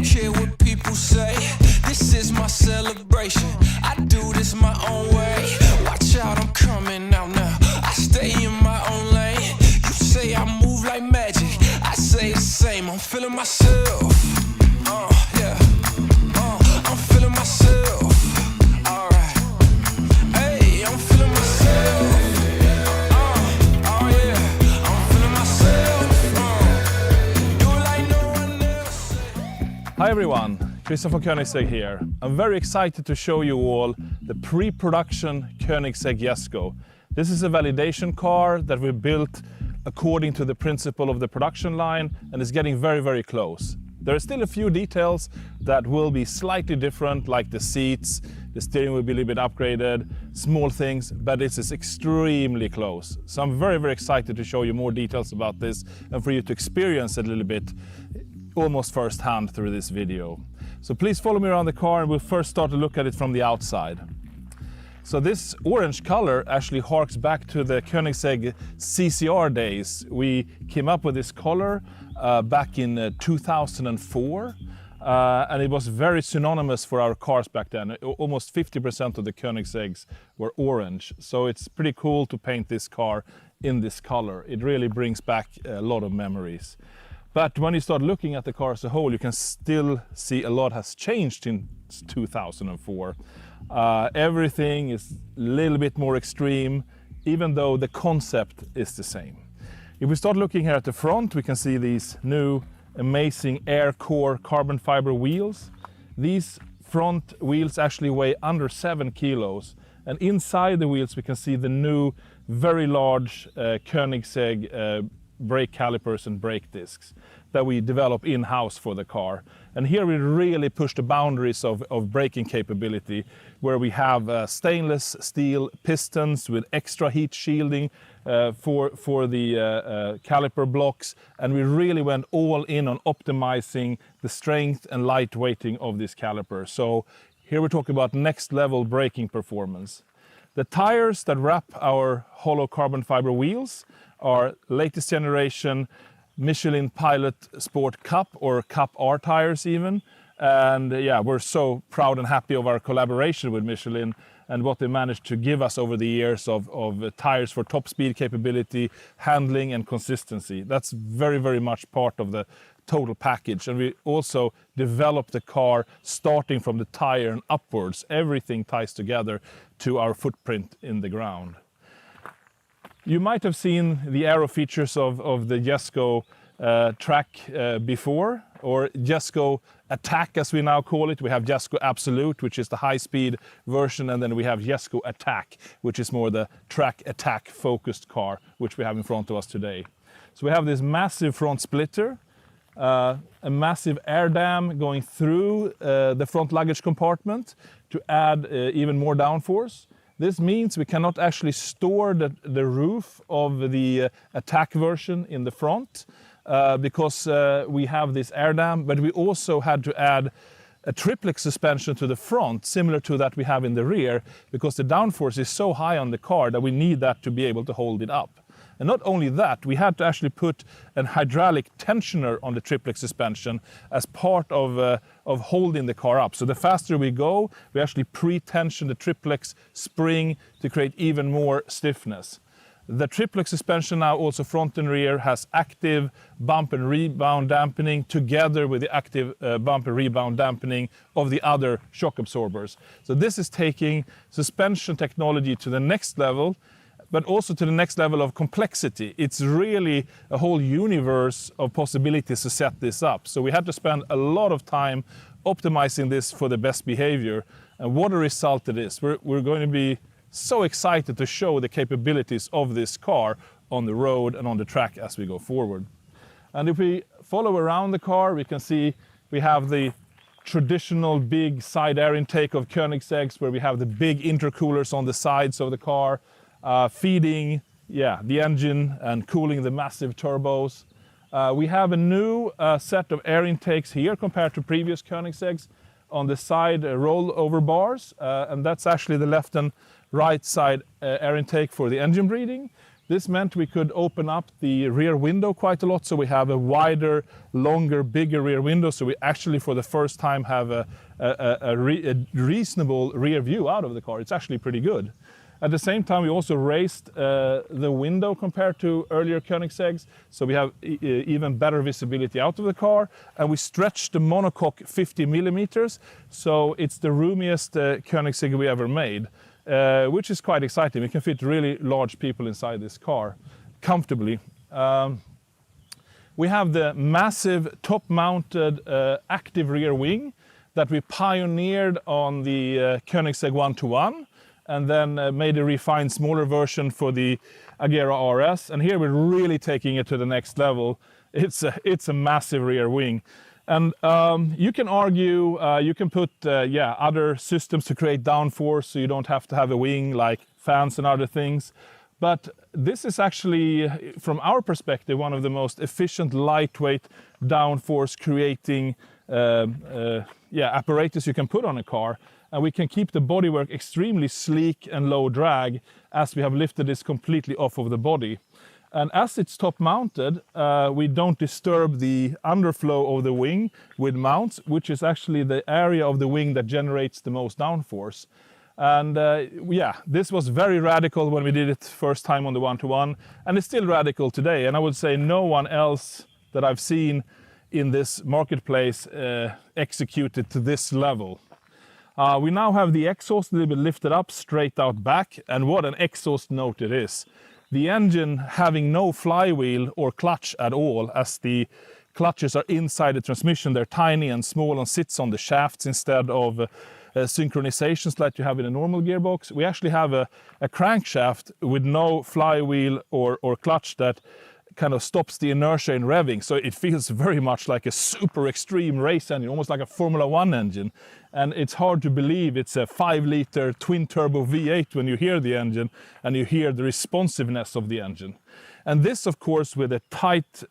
don't care what people say. This is my celebration. I do this my own way. Watch out, I'm coming out now. I stay in my own lane. You say I move like magic. I say the same. I'm feeling myself. Yeah. I'm feeling myself. Alright. Hey, I'm feeling myself. Oh yeah. I'm feeling myself. Do it like no one else. Hi everyone, Jesko Koenigsegg here. I'm very excited to show you all the pre-production Koenigsegg Jesko. This is a validation car that we built according to the principle of the production line and is getting very, very close. There are still a few details that will be slightly different, like the seats, the steering will be a little bit upgraded, small things, but this is extremely close. So I'm very, very excited to show you more details about this and for you to experience it a little bit almost firsthand through this video. So please follow me around the car and we'll first start to look at it from the outside. So this orange color actually harks back to the Koenigsegg CCR days. We came up with this color back in 2004 and it was very synonymous for our cars back then. Almost 50% of the Koenigseggs were orange. So it's pretty cool to paint this car in this color. It really brings back a lot of memories. But when you start looking at the car as a whole, you can still see a lot has changed since 2004. Everything is a little bit more extreme, even though the concept is the same. If we start looking here at the front, we can see these new amazing air core carbon fiber wheels. These front wheels actually weigh under 7 kilos. And inside the wheels, we can see the new, very large Koenigsegg brake calipers and brake discs that we develop in-house for the car. And here we really push the boundaries of braking capability, where we have stainless steel pistons with extra heat shielding for the caliper blocks, and we really went all in on optimizing the strength and lightweighting of this caliper. So here we're talking about next level braking performance. The tires that wrap our hollow carbon fiber wheels are latest generation Michelin Pilot Sport Cup or Cup R tires even. And yeah, we're so proud and happy of our collaboration with Michelin and what they managed to give us over the years of tires for top speed capability, handling and consistency. That's very, very much part of the total package. And we also developed the car starting from the tire and upwards. Everything ties together to our footprint in the ground. You might have seen the aero features of the Jesko track before, or Jesko Attack as we now call it. We have Jesko Absolute, which is the high-speed version, and then we have Jesko Attack, which is more the track attack focused car, which we have in front of us today. So we have this massive front splitter, a massive air dam going through the front luggage compartment to add even more downforce. This means we cannot actually store the roof of the Attack version in the front because we have this air dam, but we also had to add a triplex suspension to the front, similar to that we have in the rear, because the downforce is so high on the car that we need that to be able to hold it up. And not only that, we had to actually put an hydraulic tensioner on the triplex suspension as part of holding the car up. So the faster we go, we actually pre-tension the triplex spring to create even more stiffness. The triplex suspension now also front and rear has active bump and rebound dampening together with the active bump and rebound dampening of the other shock absorbers. So this is taking suspension technology to the next level, but also to the next level of complexity. It's really a whole universe of possibilities to set this up. So we had to spend a lot of time optimizing this for the best behavior. And what a result it is. We're going to be so excited to show the capabilities of this car on the road and on the track as we go forward. And if we follow around the car, we can see we have the traditional big side air intake of Koenigseggs, where we have the big intercoolers on the sides of the car, feeding the engine and cooling the massive turbos. We have a new set of air intakes here compared to previous Koenigseggs on the side rollover bars, and that's actually the left and right side air intake for the engine breathing. This meant we could open up the rear window quite a lot, so we have a wider, longer, bigger rear window, so we actually for the first time have a reasonable rear view out of the car. It's actually pretty good. At the same time, we also raised the window compared to earlier Koenigsegg's, so we have even better visibility out of the car, and we stretched the monocoque 50 millimeters, so it's the roomiest Koenigsegg we ever made, which is quite exciting. We can fit really large people inside this car comfortably. We have the massive top-mounted active rear wing that we pioneered on the Koenigsegg 121. And then made a refined smaller version for the Agera RS. And here we're really taking it to the next level. It's a massive rear wing. And you can argue, you can put other systems to create downforce, so you don't have to have a wing like fans and other things. But this is actually, from our perspective, one of the most efficient, lightweight downforce creating apparatus you can put on a car. And we can keep the bodywork extremely sleek and low drag as we have lifted this completely off of the body. And as it's top mounted, we don't disturb the underflow of the wing with mounts, which is actually the area of the wing that generates the most downforce. And this was very radical when we did it first time on the 121, and it's still radical today. And I would say no one else that I've seen in this marketplace executed to this level. We now have the exhaust a little bit lifted up, straight out back, and what an exhaust note it is. The engine having no flywheel or clutch at all, as the clutches are inside the transmission. They're tiny and small and sits on the shafts instead of synchronizations like you have in a normal gearbox. We actually have a crankshaft with no flywheel or clutch that kind of stops the inertia in revving, so it feels very much like a super extreme race engine, almost like a Formula 1 engine. And it's hard to believe it's a 5-liter twin-turbo V8 when you hear the engine and you hear the responsiveness of the engine. And this, of course, with a tight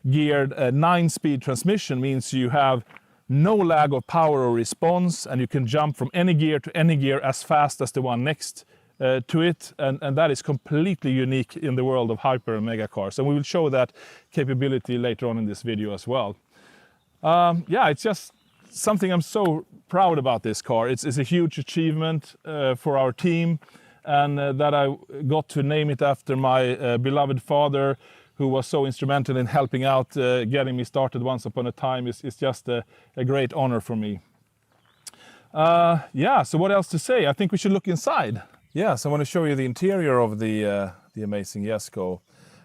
geared 9-speed transmission means you have no lag of power or response, and you can jump from any gear to any gear as fast as the one next to it, and that is completely unique in the world of hyper and mega cars, and we will show that capability later on in this video as well. It's just something I'm so proud about this car. It's a huge achievement for our team, and that I got to name it after my beloved father, who was so instrumental in helping out getting me started once upon a time. It's just a great honor for me. So what else to say? I think we should look inside. Yes, I want to show you the interior of the amazing Jesko.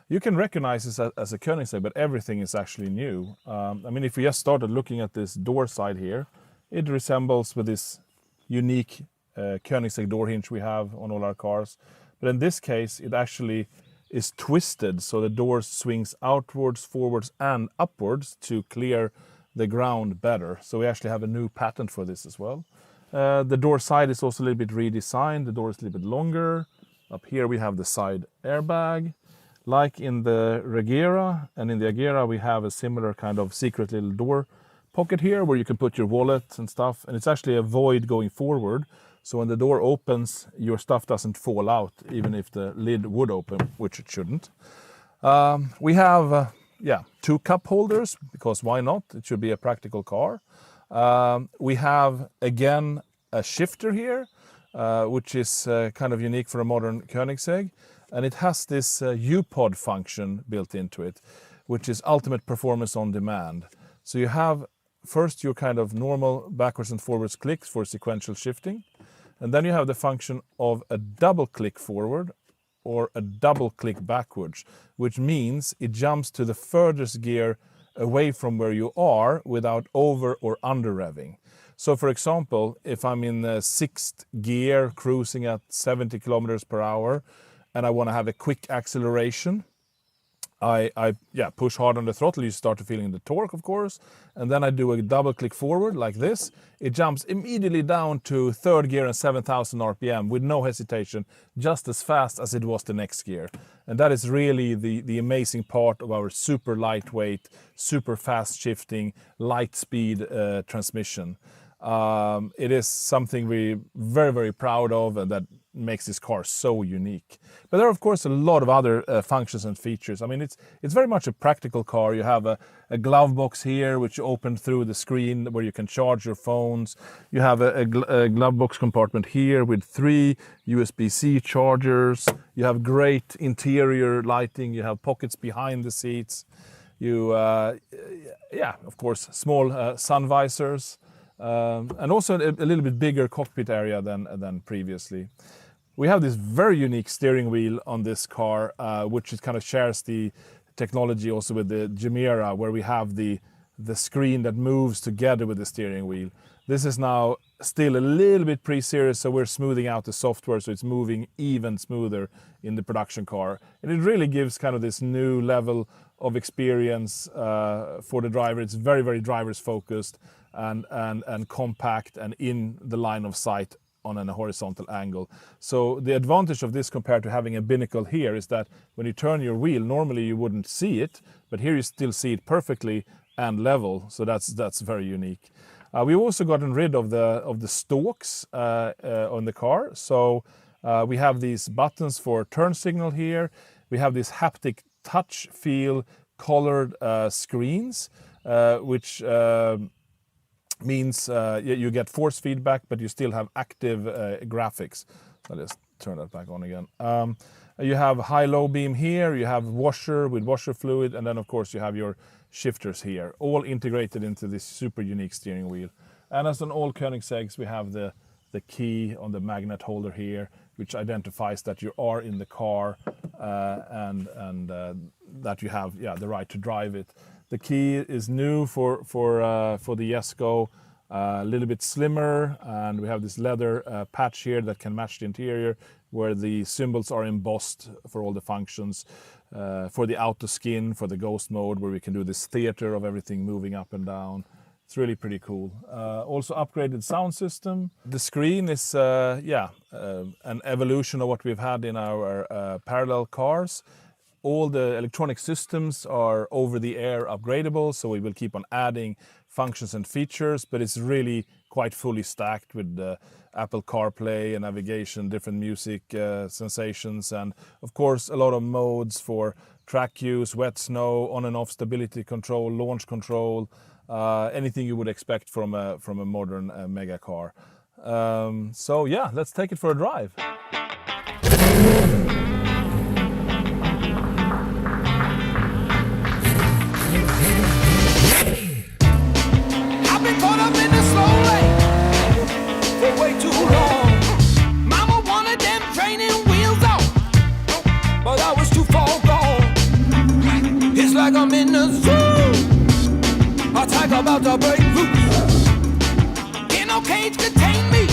You can recognize this as a Koenigsegg, but everything is actually new. If we just started looking at this door side here, it resembles with this unique Koenigsegg door hinge we have on all our cars. But in this case, it actually is twisted, so the door swings outwards, forwards, and upwards to clear the ground better. So we actually have a new patent for this as well. The door side is also a little bit redesigned. The door is a little bit longer. Up here we have the side airbag, like in the Regera, and in the Agera we have a similar kind of secret little door pocket here where you can put your wallet and stuff, and it's actually a void going forward, so when the door opens your stuff doesn't fall out, even if the lid would open, which it shouldn't. We have 2 cup holders, because why not? It should be a practical car. We have, again, a shifter here, which is kind of unique for a modern Koenigsegg. And it has this U-pod function built into it, which is ultimate performance on demand. So you have first your kind of normal backwards and forwards clicks for sequential shifting. And then you have the function of a double click forward or a double click backwards, which means it jumps to the furthest gear away from where you are without over or under revving. So for example, if I'm in the 6th gear cruising at 70 kilometers per hour and I want to have a quick acceleration, I push hard on the throttle, you start to feeling the torque, of course, and then I do a double click forward like this. It jumps immediately down to 3rd gear and 7,000 RPM with no hesitation, just as fast as it was the next gear. And that is really the amazing part of our super lightweight, super fast shifting, light speed transmission. It is something we're very, very proud of, and that makes this car so unique. But there are of course a lot of other functions and features. I mean, it's very much a practical car. You have a glove box here which you open through the screen where you can charge your phones. You have a glove box compartment here with 3 USB-C chargers. You have great interior lighting. You have pockets behind the seats. You yeah, of course, small sun visors. And also a little bit bigger cockpit area than previously. We have this very unique steering wheel on this car, which kind of shares the technology also with the Gemera, where we have the screen that moves together with the steering wheel. This is now still a little bit pre-series, so we're smoothing out the software so it's moving even smoother in the production car. And it really gives kind of this new level of experience for the driver. It's very, very driver's focused and compact and in the line of sight on a horizontal angle. So the advantage of this compared to having a binnacle here is that when you turn your wheel, normally you wouldn't see it, but here you still see it perfectly and level. So that's very unique. We've also gotten rid of the stalks on the car. So we have these buttons for turn signal here. We have this haptic touch feel colored screens, which means you get force feedback, but you still have active graphics. So let's turn that back on again. You have high-low beam here, you have washer with washer fluid, and then of course you have your shifters here, all integrated into this super unique steering wheel. And as on all Koenigsegg's, we have the key on the magnet holder here, which identifies that you are in the car and that you have the right to drive it. The key is new for the Jesko, a little bit slimmer, and we have this leather patch here that can match the interior, where the symbols are embossed for all the functions. For the auto skin, for the ghost mode, where we can do this theater of everything moving up and down. It's really pretty cool. Also upgraded sound system. The screen is an evolution of what we've had in our parallel cars. All the electronic systems are over-the-air upgradable, so we will keep on adding functions and features, but it's really quite fully stacked with Apple CarPlay and navigation, different music sensations, and of course a lot of modes for track use, wet snow, on and off stability control, launch control, anything you would expect from a modern mega car. So yeah, let's take it for a drive. Like I'm in the zoo, a tiger about to break loose. Ain't no cage contain me.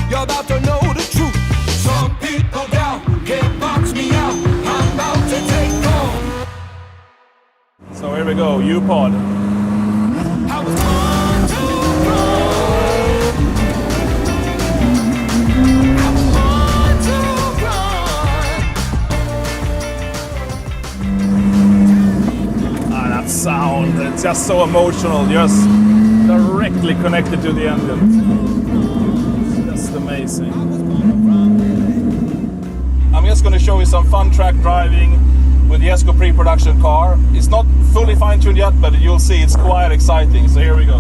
You're about to know the truth. Some people doubt, can't box me out. I'm about to take off. So here we go, U-Pod. I was born to run. I was born to run. That sound, it's just so emotional, just directly connected to the engine. It's just amazing. I'm just going to show you some fun track driving with the Jesko pre-production car. It's not fully fine-tuned yet, but you'll see it's quite exciting, so here we go.